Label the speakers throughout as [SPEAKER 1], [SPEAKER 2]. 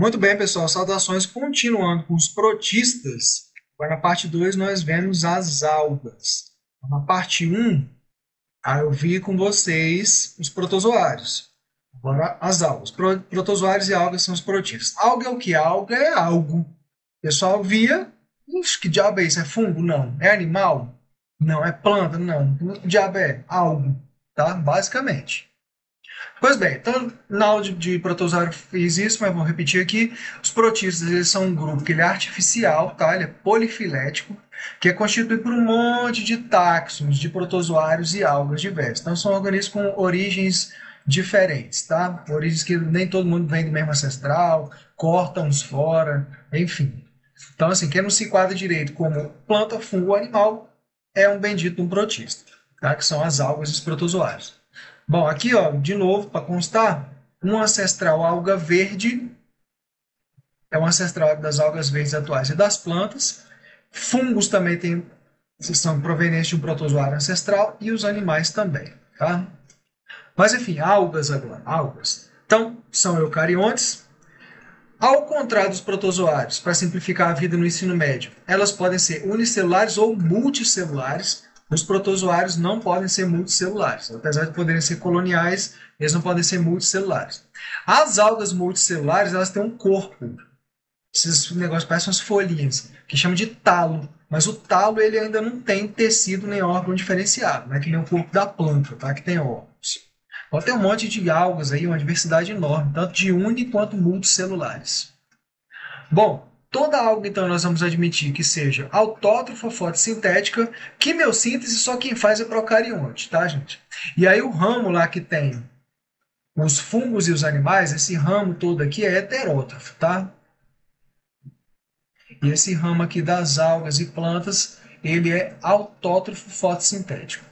[SPEAKER 1] Muito bem, pessoal. Saudações. Continuando com os protistas. Agora, na parte 2 nós vemos as algas. Na parte um, eu vi com vocês os protozoários. Agora, as algas. Protozoários e algas são os protistas. Alga é o que? Alga é algo. O pessoal via. Que diabo é isso? É fungo? Não. É animal? Não. É planta? Não. Que diabo é? Algo. Tá? Basicamente. Pois bem, então na aula de protozoário fiz isso, mas vou repetir aqui. Os protistas eles são um grupo que ele é artificial, tá? Ele é polifilético, que é constituído por um monte de táxons, de protozoários e algas diversas. Então são organismos com origens diferentes, tá? Origens que nem todo mundo vem do mesmo ancestral, cortam uns fora, enfim. Então, assim, quem não se enquadra direito como planta, fungo ou animal é um bendito um protista, tá? Que são as algas e os protozoários. Bom, aqui, ó, de novo, para constar, um ancestral alga verde é um ancestral das algas verdes atuais e das plantas. Fungos também são provenientes de um protozoário ancestral e os animais também, tá? Mas, enfim, algas agora, algas. Então, são eucariontes. Ao contrário dos protozoários, para simplificar a vida no ensino médio, elas podem ser unicelulares ou multicelulares. Os protozoários não podem ser multicelulares. Apesar de poderem ser coloniais, eles não podem ser multicelulares. As algas multicelulares, elas têm um corpo. Esses negócios parecem umas folhinhas, que chama de talo. Mas o talo ele ainda não tem tecido nem órgão diferenciado, né? Que nem o corpo da planta, tá? Que tem órgãos. Então, tem um monte de algas aí, uma diversidade enorme, tanto de uni quanto multicelulares. Bom, toda alga, então, nós vamos admitir que seja autótrofa, fotossintética, quimiossíntese, só quem faz é procarionte, tá, gente? E aí o ramo lá que tem os fungos e os animais, esse ramo todo aqui é heterótrofo, tá? E esse ramo aqui das algas e plantas, ele é autótrofo fotossintético.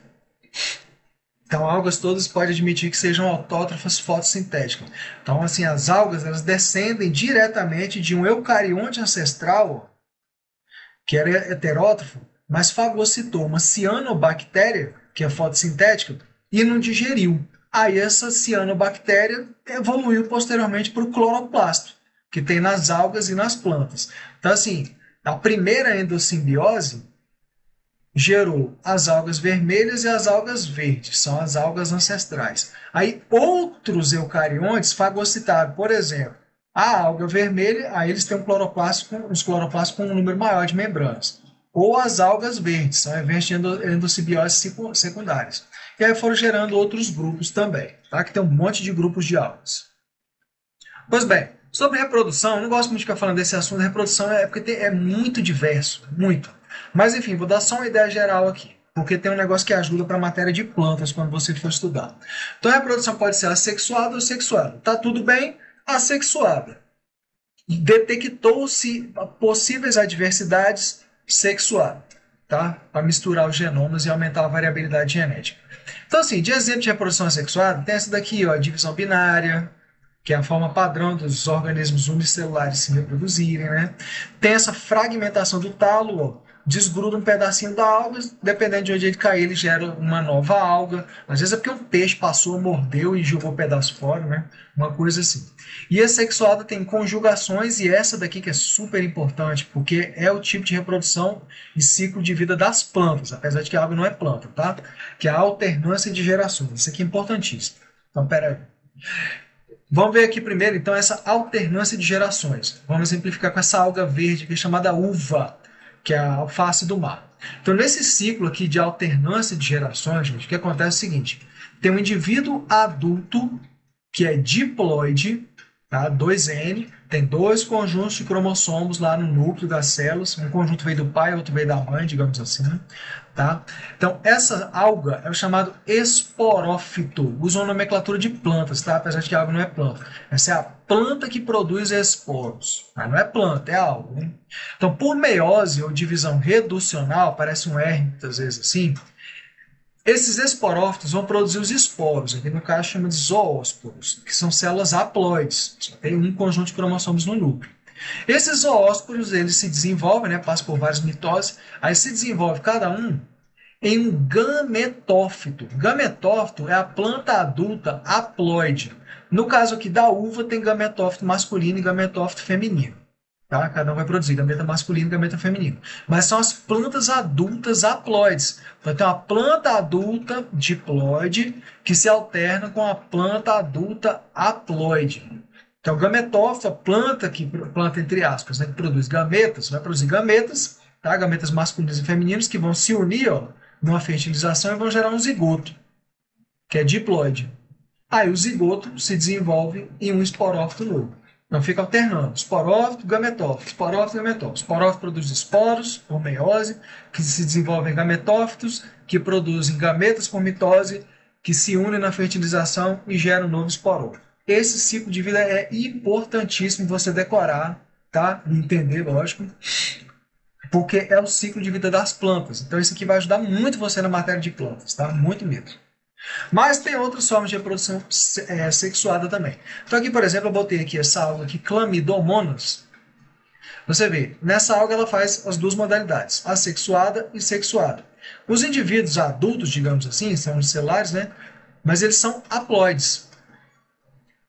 [SPEAKER 1] Então, algas todas pode admitir que sejam autótrofas fotossintéticas. Então, assim, as algas elas descendem diretamente de um eucarionte ancestral, que era heterótrofo, mas fagocitou uma cianobactéria, que é fotossintética, e não digeriu. Aí essa cianobactéria evoluiu posteriormente para o cloroplasto, que tem nas algas e nas plantas. Então, assim, a primeira endossimbiose gerou as algas vermelhas e as algas verdes, são as algas ancestrais. Aí outros eucariontes fagocitaram, por exemplo, a alga vermelha, aí eles têm os cloroplastos com um número maior de membranas. Ou as algas verdes, são eventos de endossimbiose secundárias. E aí foram gerando outros grupos também, tá? Que tem um monte de grupos de algas. Pois bem, sobre reprodução, eu não gosto muito de ficar falando desse assunto, reprodução é porque é muito diverso, muito. Mas enfim, vou dar só uma ideia geral aqui, porque tem um negócio que ajuda para a matéria de plantas quando você for estudar. Então a reprodução pode ser assexuada ou sexuada. Tá tudo bem? Assexuada. Detectou-se possíveis adversidades sexuadas, tá? Para misturar os genomas e aumentar a variabilidade genética. Então, assim, de exemplo de reprodução assexuada, tem essa daqui, ó, a divisão binária, que é a forma padrão dos organismos unicelulares se reproduzirem, né? Tem essa fragmentação do talo, ó, desgruda um pedacinho da alga, dependendo de onde ele cair, ele gera uma nova alga. Às vezes é porque um peixe passou, mordeu e jogou o pedaço fora, né? Uma coisa assim. E a sexuada tem conjugações, e essa daqui que é super importante, porque é o tipo de reprodução e ciclo de vida das plantas, apesar de que a alga não é planta, tá? Que é a alternância de gerações. Isso aqui é importantíssimo. Então, pera aí. Vamos ver aqui primeiro, então, essa alternância de gerações. Vamos simplificar com essa alga verde que é chamada uva, que é a alface do mar. Então, nesse ciclo aqui de alternância de gerações, gente, o que acontece é o seguinte: tem um indivíduo adulto que é diploide, tá? 2N, tem dois conjuntos de cromossomos lá no núcleo das células, um conjunto veio do pai, outro veio da mãe, digamos assim, tá? Então, essa alga é o chamado esporófito. Usa uma nomenclatura de plantas, tá? Apesar de que a alga não é planta. Essa é a planta que produz esporos. Mas não é planta, é alga, né? Então, por meiose ou divisão reducional, parece um R muitas vezes assim, esses esporófitos vão produzir os esporos, aqui no caso chama de zoósporos, que são células haploides, só tem um conjunto de cromossomos no núcleo. Esses zoósporos eles se desenvolvem, né, passam por várias mitoses, aí se desenvolve cada um em um gametófito. Gametófito é a planta adulta haploide. No caso aqui da uva, tem gametófito masculino e gametófito feminino. Tá? Cada um vai produzir gameta masculino e gameta feminino. Mas são as plantas adultas haploides. Então tem uma planta adulta diploide que se alterna com a planta adulta haploide. Então, gametófito, a planta entre aspas, né, que produz gametas, vai produzir gametas, tá? Gametas masculinos e femininos que vão se unir, ó, numa fertilização e vão gerar um zigoto, que é diploide. Aí o zigoto se desenvolve em um esporófito novo. Então fica alternando, esporófito, gametófito, esporófito, gametófito. Esporófito produz esporos por meiose, que se desenvolvem em gametófitos, que produzem gametas por mitose, que se unem na fertilização e geram um novo esporófito. Esse ciclo de vida é importantíssimo você decorar, tá? E entender, lógico, porque é o ciclo de vida das plantas. Então isso aqui vai ajudar muito você na matéria de plantas, tá? Muito mesmo. Mas tem outras formas de reprodução sexuada também. Então aqui, por exemplo, eu botei aqui essa alga aqui, Chlamydomonas. Você vê, nessa alga ela faz as duas modalidades, assexuada e sexuada. Os indivíduos adultos, digamos assim, são unicelares, né? Mas eles são haploides.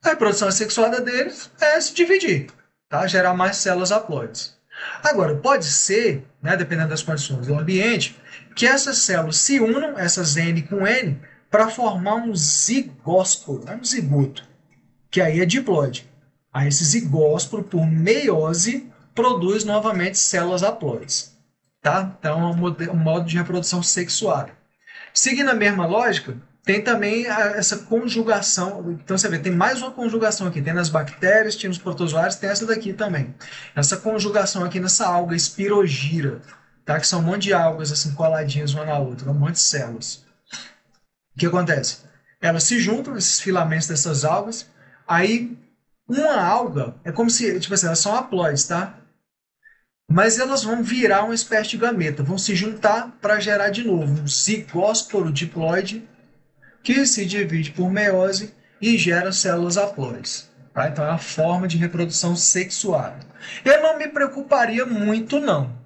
[SPEAKER 1] A reprodução assexuada deles é se dividir, tá? Gerar mais células haploides. Agora, pode ser, né, dependendo das condições do ambiente, que essas células se unam, essas N com N, para formar um zigósporo, um zigoto, que aí é diploide. Aí esse zigósporo, por meiose, produz novamente células haploides. Tá? Então é um modo de reprodução sexuada. Seguindo a mesma lógica, tem também essa conjugação. Então você vê, tem mais uma conjugação aqui. Tem nas bactérias, tem nos protozoários, tem essa daqui também. Essa conjugação aqui nessa alga Spirogyra, tá? Que são um monte de algas assim coladinhas uma na outra, um monte de células. O que acontece? Elas se juntam, esses filamentos dessas algas, aí uma alga é como se, tipo assim, elas são haploides, tá? Mas elas vão virar uma espécie de gameta, vão se juntar para gerar de novo um zigósporo diploide que se divide por meiose e gera células haploides. Tá? Então é uma forma de reprodução sexuada. Eu não me preocuparia muito não,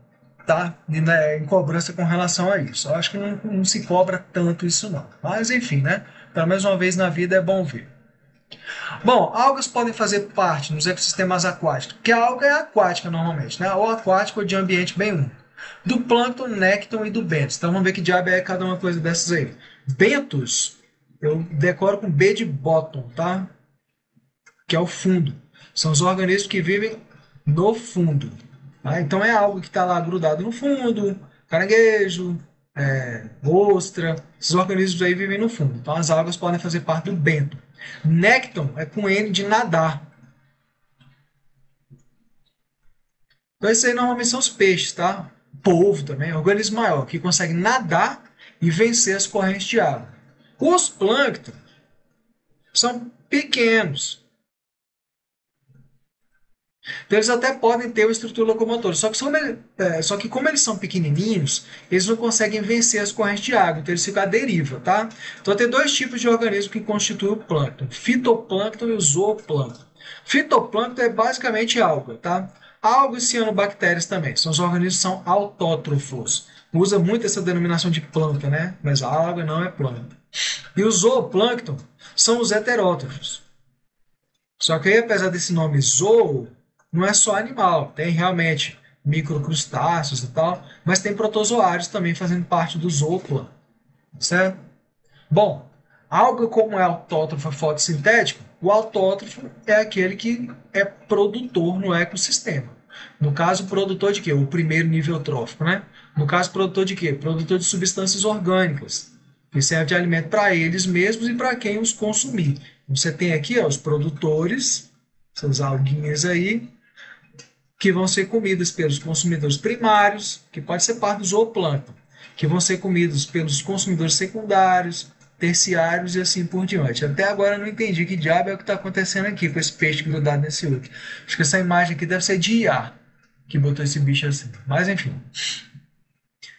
[SPEAKER 1] tá? Em cobrança com relação a isso. Eu acho que não se cobra tanto isso não. Mas enfim, né? Pelo menos uma vez na vida é bom ver. Bom, algas podem fazer parte nos ecossistemas aquáticos, porque a alga é aquática normalmente, né? Ou aquática ou de ambiente bem úmido. Do plâncton, nécton e do bentos. Então vamos ver que diabo é cada uma coisa dessas aí. Bentos, eu decoro com B de bottom, tá? Que é o fundo. São os organismos que vivem no fundo. Tá? Então é algo que está lá grudado no fundo, caranguejo, ostra, esses organismos aí vivem no fundo. Então as algas podem fazer parte do bento. Nécton é com N de nadar. Então esses aí normalmente são os peixes, tá? Polvo também, organismo maior, que consegue nadar e vencer as correntes de água. Os plâncton são pequenos. Então eles até podem ter uma estrutura locomotora, só que como eles são pequenininhos, eles não conseguem vencer as correntes de água, então eles ficam à deriva, tá? Então tem dois tipos de organismos que constituem o plâncton, fitoplâncton e o zooplâncton. Fitoplâncton é basicamente alga, tá? Algas e cianobactérias também, são os organismos que são autótrofos. Usa muito essa denominação de planta, né? Mas a alga não é planta. E o zooplâncton são os heterótrofos. Só que aí, apesar desse nome zoo, não é só animal, tem realmente microcrustáceos e tal, mas tem protozoários também fazendo parte do zooplâncton, certo? Bom, alga como é autótrofa fotossintética, o autótrofo é aquele que é produtor no ecossistema. No caso, produtor de quê? O primeiro nível trófico, né? No caso, produtor de quê? Produtor de substâncias orgânicas, que serve de alimento para eles mesmos e para quem os consumir. Você tem aqui ó, os produtores, essas alguinhas aí, que vão ser comidas pelos consumidores primários, que pode ser parte do zooplâncton, que vão ser comidos pelos consumidores secundários, terciários e assim por diante. Até agora eu não entendi que diabo é o que está acontecendo aqui com esse peixe grudado nesse outro. Acho que essa imagem aqui deve ser de IA, que botou esse bicho assim. Mas enfim.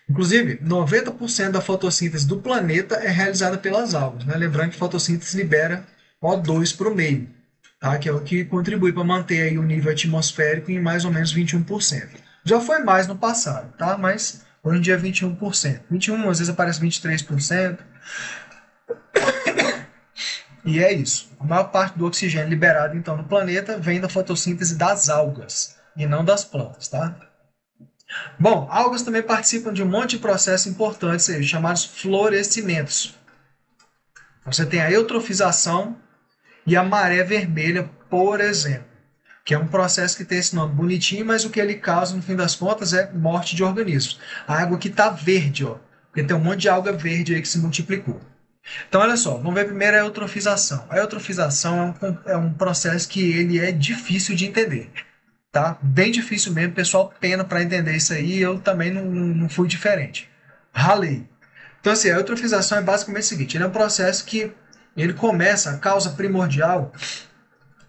[SPEAKER 1] Inclusive, 90% da fotossíntese do planeta é realizada pelas algas. Né? Lembrando que fotossíntese libera O2 para o meio, tá? Que é o que contribui para manter aí o nível atmosférico em mais ou menos 21%. Já foi mais no passado, tá? Mas hoje em dia é 21%. 21%, às vezes aparece 23%. E é isso. A maior parte do oxigênio liberado então no planeta vem da fotossíntese das algas e não das plantas, tá? Bom, algas também participam de um monte de processos importantes aí, chamados florescimentos. Você tem a eutrofização e a maré vermelha, por exemplo, que é um processo que tem esse nome bonitinho, mas o que ele causa, no fim das contas, é morte de organismos. A água aqui está verde, ó, porque tem um monte de alga verde aí que se multiplicou. Então, olha só, vamos ver primeiro a eutrofização. A eutrofização é um processo que ele é difícil de entender, tá? Bem difícil mesmo, o pessoal pena para entender isso aí, eu também não fui diferente. Ralei. Então, assim, a eutrofização é basicamente o seguinte, ele é um processo que ele começa, a causa primordial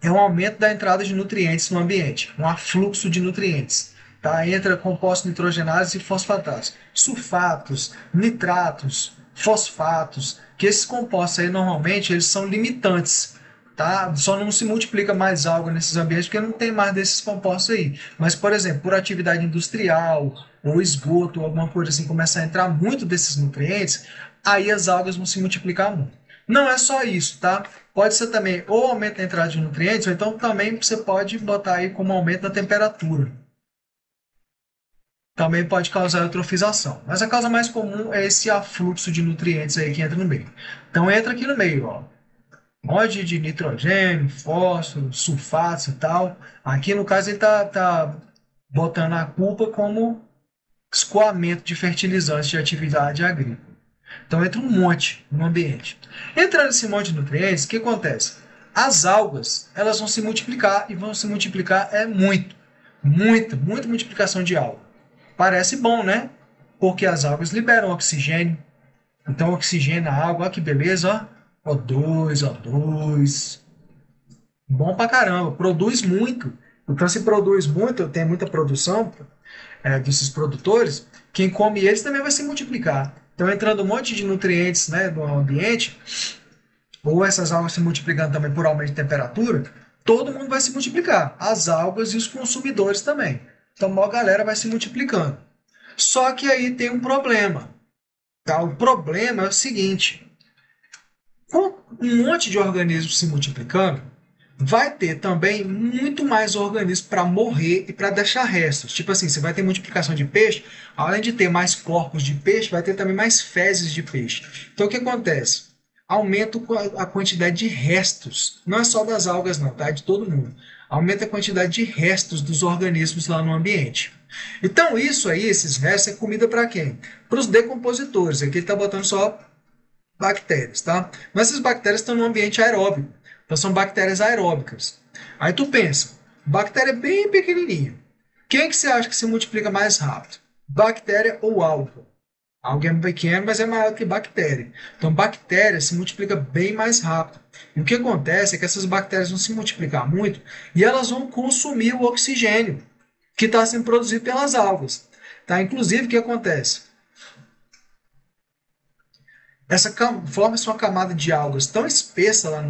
[SPEAKER 1] é um aumento da entrada de nutrientes no ambiente, um afluxo de nutrientes. Tá? Entra compostos nitrogenados e fosfatados, sulfatos, nitratos, fosfatos, que esses compostos aí normalmente eles são limitantes. Tá? Só não se multiplica mais algo nesses ambientes porque não tem mais desses compostos aí. Mas, por exemplo, por atividade industrial ou esgoto ou alguma coisa assim começar a entrar muito desses nutrientes, aí as algas vão se multiplicar muito. Não é só isso, tá? Pode ser também ou aumento da entrada de nutrientes, ou então também você pode botar aí como aumento da temperatura. Também pode causar eutrofização. Mas a causa mais comum é esse afluxo de nutrientes aí que entra no meio. Então entra aqui no meio, ó. Um monte de nitrogênio, fósforo, sulfatos e tal. Aqui no caso ele tá botando a culpa como escoamento de fertilizantes de atividade agrícola. Então entra um monte no ambiente. Entrando esse monte de nutrientes, o que acontece? As algas elas vão se multiplicar e vão se multiplicar muito. Muita multiplicação de alga. Parece bom, né? Porque as algas liberam oxigênio. Então oxigênio na água, olha que beleza, ó. O2, O2. Bom pra caramba, produz muito. Então se produz muito, tem muita produção desses produtores, quem come eles também vai se multiplicar. Então, entrando um monte de nutrientes, né, no ambiente, ou essas algas se multiplicando também por aumento de temperatura, todo mundo vai se multiplicar. As algas e os consumidores também. Então, a maior galera vai se multiplicando. Só que aí tem um problema. Tá? O problema é o seguinte: com um monte de organismos se multiplicando, vai ter também muito mais organismos para morrer e para deixar restos. Tipo assim, você vai ter multiplicação de peixe, além de ter mais corpos de peixe, vai ter também mais fezes de peixe. Então o que acontece? Aumenta a quantidade de restos. Não é só das algas, não, tá? É de todo mundo. Aumenta a quantidade de restos dos organismos lá no ambiente. Então isso aí, esses restos, é comida para quem? Para os decompositores. Aqui ele está botando só bactérias, tá? Mas essas bactérias estão no ambiente aeróbico. Então são bactérias aeróbicas. Aí tu pensa, bactéria bem pequenininha. Quem que você acha que se multiplica mais rápido? Bactéria ou alga? Alga é pequeno, mas é maior que bactéria. Então bactéria se multiplica bem mais rápido. E o que acontece é que essas bactérias vão se multiplicar muito e elas vão consumir o oxigênio que está sendo produzido pelas algas. Tá? Inclusive, o que acontece? Forma-se uma camada de algas tão espessa lá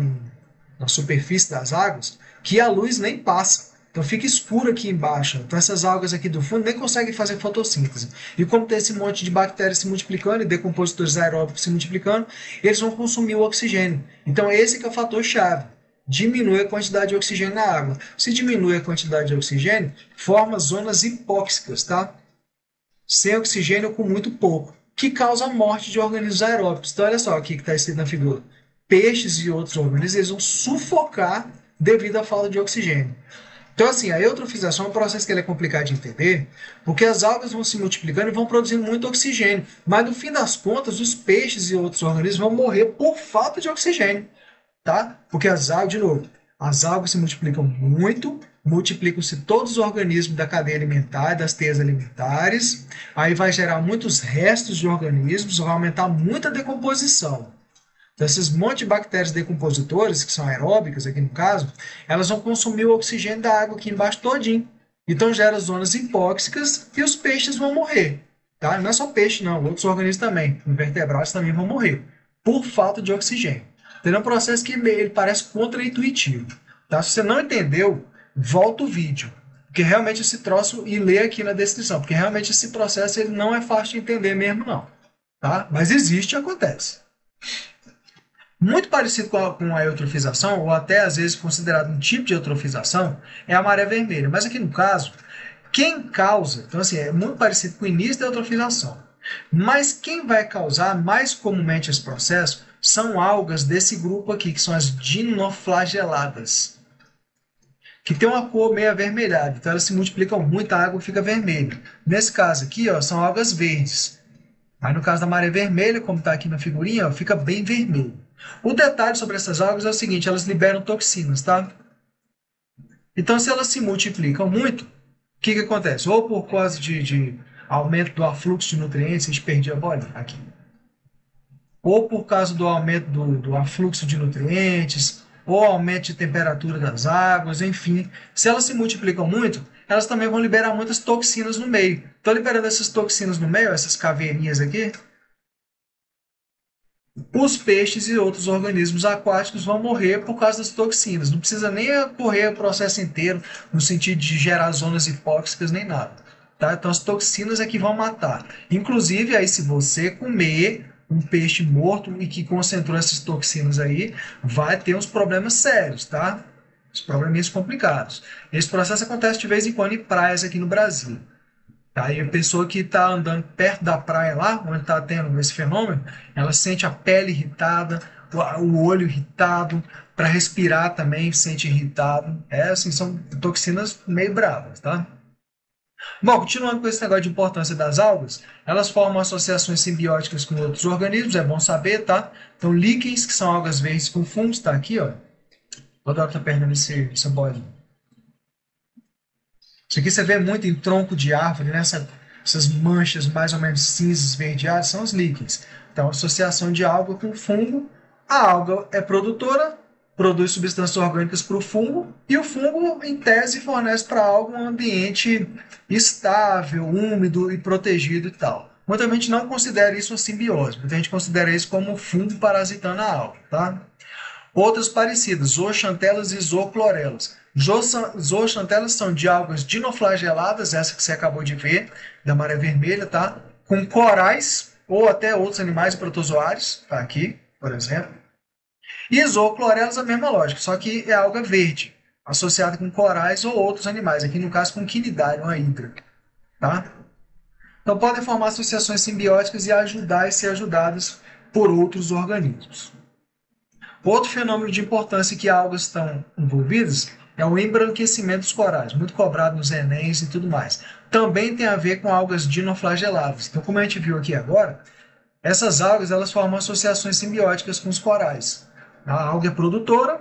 [SPEAKER 1] na superfície das águas que a luz nem passa. Então fica escuro aqui embaixo. Então essas algas aqui do fundo nem conseguem fazer fotossíntese. E como tem esse monte de bactérias se multiplicando e decompositores aeróbicos se multiplicando, eles vão consumir o oxigênio. Então esse que é o fator chave. Diminui a quantidade de oxigênio na água. Se diminui a quantidade de oxigênio, forma zonas hipóxicas, tá? Sem oxigênio com muito pouco, que causa a morte de organismos aeróbicos. Então olha só o que está escrito na figura. Peixes e outros organismos eles vão sufocar devido à falta de oxigênio. Então, assim, a eutrofização é um processo que ele é complicado de entender, porque as algas vão se multiplicando e vão produzindo muito oxigênio. Mas, no fim das contas, os peixes e outros organismos vão morrer por falta de oxigênio. Tá? Porque as algas, de novo, as algas se multiplicam muito, multiplicam-se todos os organismos da cadeia alimentar, das teias alimentares, aí vai gerar muitos restos de organismos, vai aumentar muito a decomposição. Então, esses monte de bactérias decompositores, que são aeróbicas aqui no caso, elas vão consumir o oxigênio da água aqui embaixo todinho. Então gera zonas hipóxicas e os peixes vão morrer. Tá? Não é só peixe, não. Outros organismos também, invertebrados também vão morrer por falta de oxigênio. Então, é um processo que ele parece contraintuitivo. Tá? Se você não entendeu, volta o vídeo. Porque realmente esse troço, e lê aqui na descrição, porque realmente esse processo ele não é fácil de entender mesmo, não. Tá? Mas existe e acontece. Muito parecido com a eutrofização, ou até às vezes considerado um tipo de eutrofização, é a maré vermelha. Mas aqui no caso, quem causa, então assim, é muito parecido com o início da eutrofização. Mas quem vai causar mais comumente esse processo são algas desse grupo aqui, que são as dinoflageladas, que tem uma cor meio avermelhada. Então elas se multiplicam muito, a água fica vermelha. Nesse caso aqui, ó, são algas verdes. Aí no caso da maré vermelha, como está aqui na figurinha, ó, fica bem vermelho. O detalhe sobre essas algas é o seguinte, elas liberam toxinas, tá? Então se elas se multiplicam muito, o que acontece? Ou por causa de aumento do afluxo de nutrientes, a gente perdia a bolinha aqui. Ou por causa do aumento do afluxo de nutrientes, ou aumento de temperatura das águas, enfim. Se elas se multiplicam muito, elas também vão liberar muitas toxinas no meio. Então, liberando essas toxinas no meio, essas caveirinhas aqui, os peixes e outros organismos aquáticos vão morrer por causa das toxinas. Não precisa nem correr o processo inteiro no sentido de gerar zonas hipóxicas nem nada. Tá? Então as toxinas é que vão matar. Inclusive, aí, se você comer um peixe morto e que concentrou essas toxinas aí, vai ter uns problemas sérios, tá? Os probleminhas complicados. Esse processo acontece de vez em quando em praias aqui no Brasil. Tá? E a pessoa que está andando perto da praia lá, onde está tendo esse fenômeno, ela sente a pele irritada, o olho irritado, para respirar também sente irritado. Assim, são toxinas meio bravas, tá? Bom, continuando com esse negócio de importância das algas, elas formam associações simbióticas com outros organismos, é bom saber, tá? Então, líquens, que são algas verdes com fungos, tá aqui, ó. O Doc tá perdendo essa bolinha. Isso aqui você vê muito em tronco de árvore, né? Essas manchas mais ou menos cinzas, esverdeadas, são os líquens. Então, associação de alga com fungo. A alga é produtora, produz substâncias orgânicas para o fungo, e o fungo, em tese, fornece para a alga um ambiente estável, úmido e protegido e tal. Muita gente não considera isso uma simbiose, muita gente considera isso como um fungo parasitando a alga, tá? Outras parecidas, zooxantelas e zooclorelas. Zooxantelas são de algas dinoflageladas, essa que você acabou de ver, da maré vermelha, tá? Com corais ou até outros animais protozoários, tá aqui, por exemplo. E zooclorelas, a mesma lógica, só que é alga verde, associada com corais ou outros animais, aqui no caso com quinidário, uma hidra, tá? Então podem formar associações simbióticas e ajudar e ser ajudadas por outros organismos. Outro fenômeno de importância que algas estão envolvidas é o embranquecimento dos corais, muito cobrado nos Enems e tudo mais. Também tem a ver com algas dinoflageladas. Então, como a gente viu aqui agora, essas algas elas formam associações simbióticas com os corais. A alga é produtora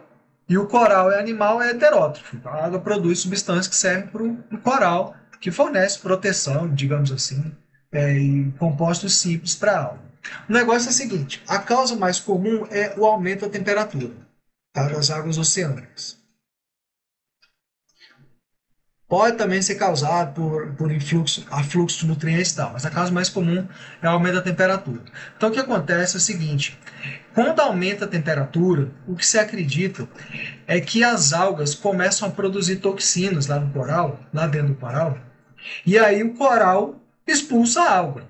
[SPEAKER 1] e o coral é animal, é heterótrofo. A alga produz substâncias que servem para o coral, que fornece proteção, digamos assim, e compostos simples para a alga. O negócio é o seguinte, a causa mais comum é o aumento da temperatura, tá, das águas oceânicas. Pode também ser causado por afluxo de nutrientes e tal, mas a causa mais comum é o aumento da temperatura. Então o que acontece é o seguinte, quando aumenta a temperatura, o que se acredita é que as algas começam a produzir toxinas lá no coral, lá dentro do coral, e aí o coral expulsa a água.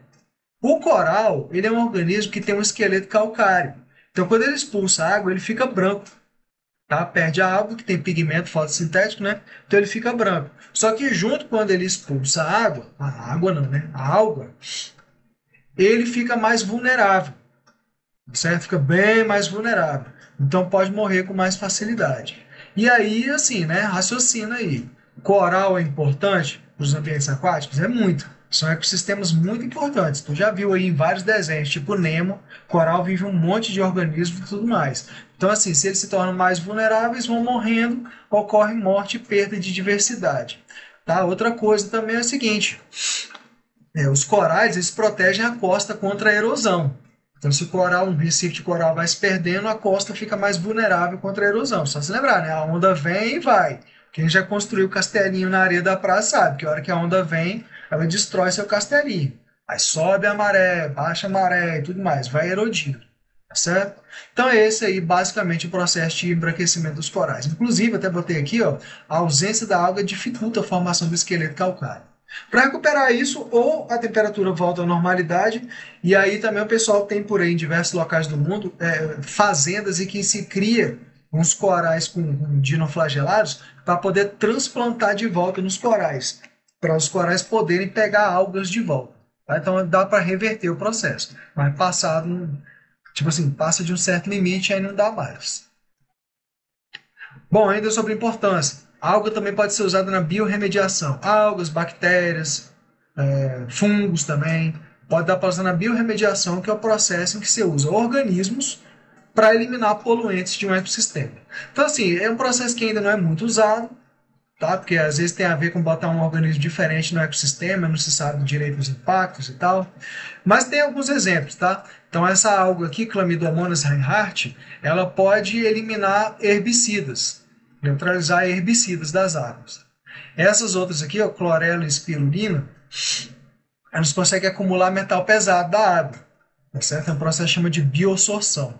[SPEAKER 1] O coral, ele é um organismo que tem um esqueleto calcário. Então, quando ele expulsa a água, ele fica branco. Tá? Perde a água, que tem pigmento fotossintético, né? Então ele fica branco. Só que junto quando ele expulsa a água não, né? A alga, ele fica mais vulnerável. Certo? Fica bem mais vulnerável. Então pode morrer com mais facilidade. E aí, assim, né? Raciocina aí. Coral é importante para os ambientes aquáticos? É muito. São ecossistemas muito importantes. Tu já viu aí em vários desenhos, tipo Nemo, coral vive um monte de organismos e tudo mais. Então, assim, se eles se tornam mais vulneráveis, vão morrendo, ocorre morte e perda de diversidade. Tá? Outra coisa também é o seguinte, os corais eles protegem a costa contra a erosão. Então, se o coral, um recife de coral vai se perdendo, a costa fica mais vulnerável contra a erosão. Só se lembrar, né? A onda vem e vai. Quem já construiu castelinho na areia da praia sabe que a hora que a onda vem, ela destrói seu castelinho. Aí sobe a maré, baixa a maré e tudo mais, vai erodindo. Tá certo? Então é esse aí basicamente o processo de embranquecimento dos corais. Inclusive, até botei aqui, ó, a ausência da alga dificulta a formação do esqueleto calcário. Para recuperar isso, ou a temperatura volta à normalidade, e aí também o pessoal tem por aí em diversos locais do mundo fazendas em que se cria uns corais com dinoflagelados para poder transplantar de volta nos corais, para os corais poderem pegar algas de volta. Tá? Então dá para reverter o processo, mas passado, tipo assim, passa de um certo limite, aí não dá mais. Bom, ainda sobre importância. A alga também pode ser usada na biorremediação. Algas, bactérias, fungos também. Pode dar para usar na biorremediação, que é o processo em que você usa organismos para eliminar poluentes de um ecossistema. Então, assim, é um processo que ainda não é muito usado, tá? Porque às vezes tem a ver com botar um organismo diferente no ecossistema, não se sabe direito os impactos e tal. Mas tem alguns exemplos, tá? Então, essa alga aqui, Chlamydomonas reinhardt, ela pode eliminar herbicidas, neutralizar herbicidas das águas. Essas outras aqui, ó, clorela e espirulina, elas conseguem acumular metal pesado da água, tá certo? É um processo que chama de biosorção.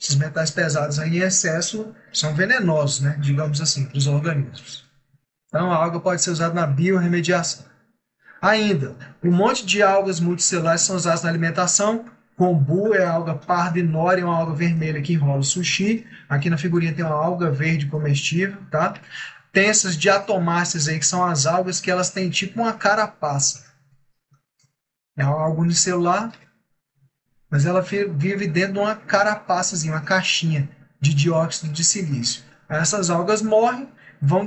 [SPEAKER 1] Esses metais pesados aí em excesso são venenosos, né? Digamos assim, para os organismos. Então, a alga pode ser usada na biorremediação. Ainda, um monte de algas multicelulares são usadas na alimentação. Kombu é a alga parda e nori é uma alga vermelha que enrola o sushi. Aqui na figurinha tem uma alga verde comestível, tá? Tem essas diatomáceas aí, que são as algas que elas têm tipo uma carapaça. É uma alga unicelular, mas ela vive dentro de uma carapaçazinha, uma caixinha de dióxido de silício. Aí essas algas morrem, vão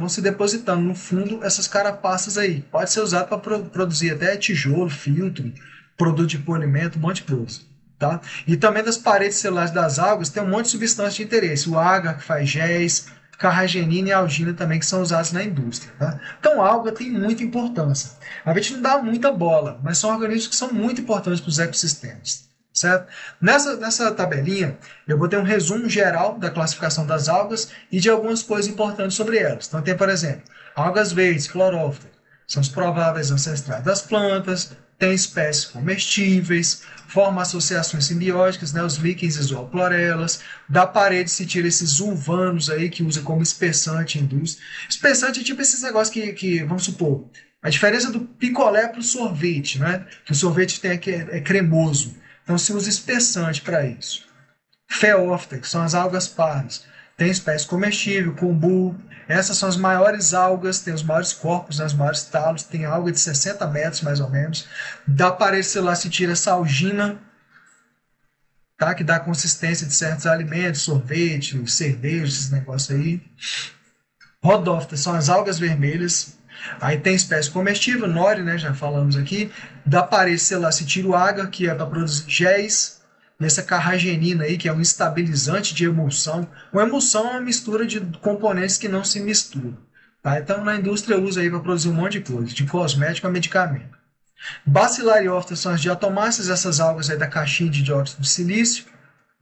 [SPEAKER 1] se depositando no fundo essas carapaças aí. Pode ser usado para produzir até tijolo, filtro, produto de polimento, um monte de coisa. Tá? E também das paredes celulares das algas tem um monte de substância de interesse. O agar, que faz géis, carragenina e algina também, que são usados na indústria. Tá? Então a alga tem muita importância. A gente não dá muita bola, mas são organismos que são muito importantes para os ecossistemas. Certo? Nessa tabelinha, eu botei um resumo geral da classificação das algas e de algumas coisas importantes sobre elas. Então tem, por exemplo, algas verdes, clorófitas, são os prováveis ancestrais das plantas, tem espécies comestíveis, forma associações simbióticas, né, os líquens e zooplorelas, da parede se tira esses ulvanos aí, que usa como espessante em indústria. Espessante é tipo esses negócios que vamos supor, a diferença do picolé para o sorvete, né? Que o sorvete é cremoso. Então se usa espessante para isso. Feófita, que são as algas pardas. Tem espécie comestível, kombu. Essas são as maiores algas, tem os maiores corpos, né, os maiores talos. Tem alga de 60 metros, mais ou menos. Da parede celular se tira salgina, tá, que dá consistência de certos alimentos, sorvete, cerveja, esses negócios aí. Rodófitas são as algas vermelhas. Aí tem espécie comestível, nori, né, já falamos aqui. Da parede celular se tira o agar, que é para produzir géis. Nessa carragenina aí, que é um estabilizante de emulsão. Uma emulsão é uma mistura de componentes que não se misturam. Tá? Então, na indústria usa aí para produzir um monte de coisa, de cosmético a medicamento. Bacillariófitas são as diatomáceas, essas algas aí da caixinha de dióxido de silício,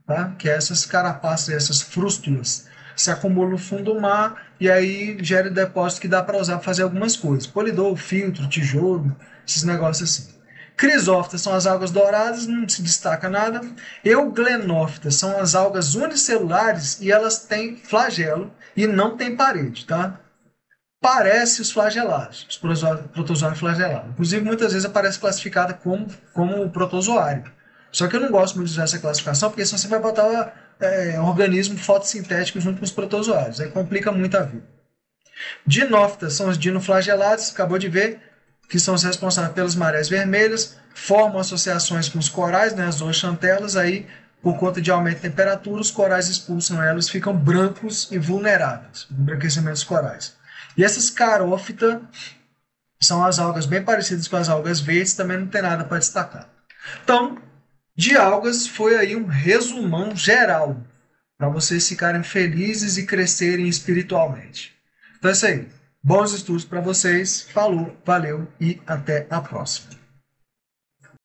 [SPEAKER 1] tá? Que é essas carapaças, essas frústulas. Se acumulam no fundo do mar e aí gera depósito que dá para usar para fazer algumas coisas. Polidor, filtro, tijolo, esses negócios assim. Crisófitas são as algas douradas, não se destaca nada. Euglenófitas são as algas unicelulares e elas têm flagelo e não têm parede, tá? Parece os flagelados, os protozoários flagelados. Inclusive, muitas vezes aparece classificada como protozoário. Só que eu não gosto muito de usar essa classificação, porque senão você vai botar organismo fotossintético junto com os protozoários. Aí complica muito a vida. Dinófitas são os dinoflagelados, acabou de ver, que são os responsáveis pelas marés vermelhas, formam associações com os corais, né, as zooxantelas, aí, por conta de aumento de temperatura, os corais expulsam elas, ficam brancos e vulneráveis, o embranquecimento dos corais. E essas carófitas são as algas bem parecidas com as algas verdes, também não tem nada para destacar. Então, de algas foi aí um resumão geral, para vocês ficarem felizes e crescerem espiritualmente. Então é isso aí. Bons estudos para vocês. Falou, valeu e até a próxima.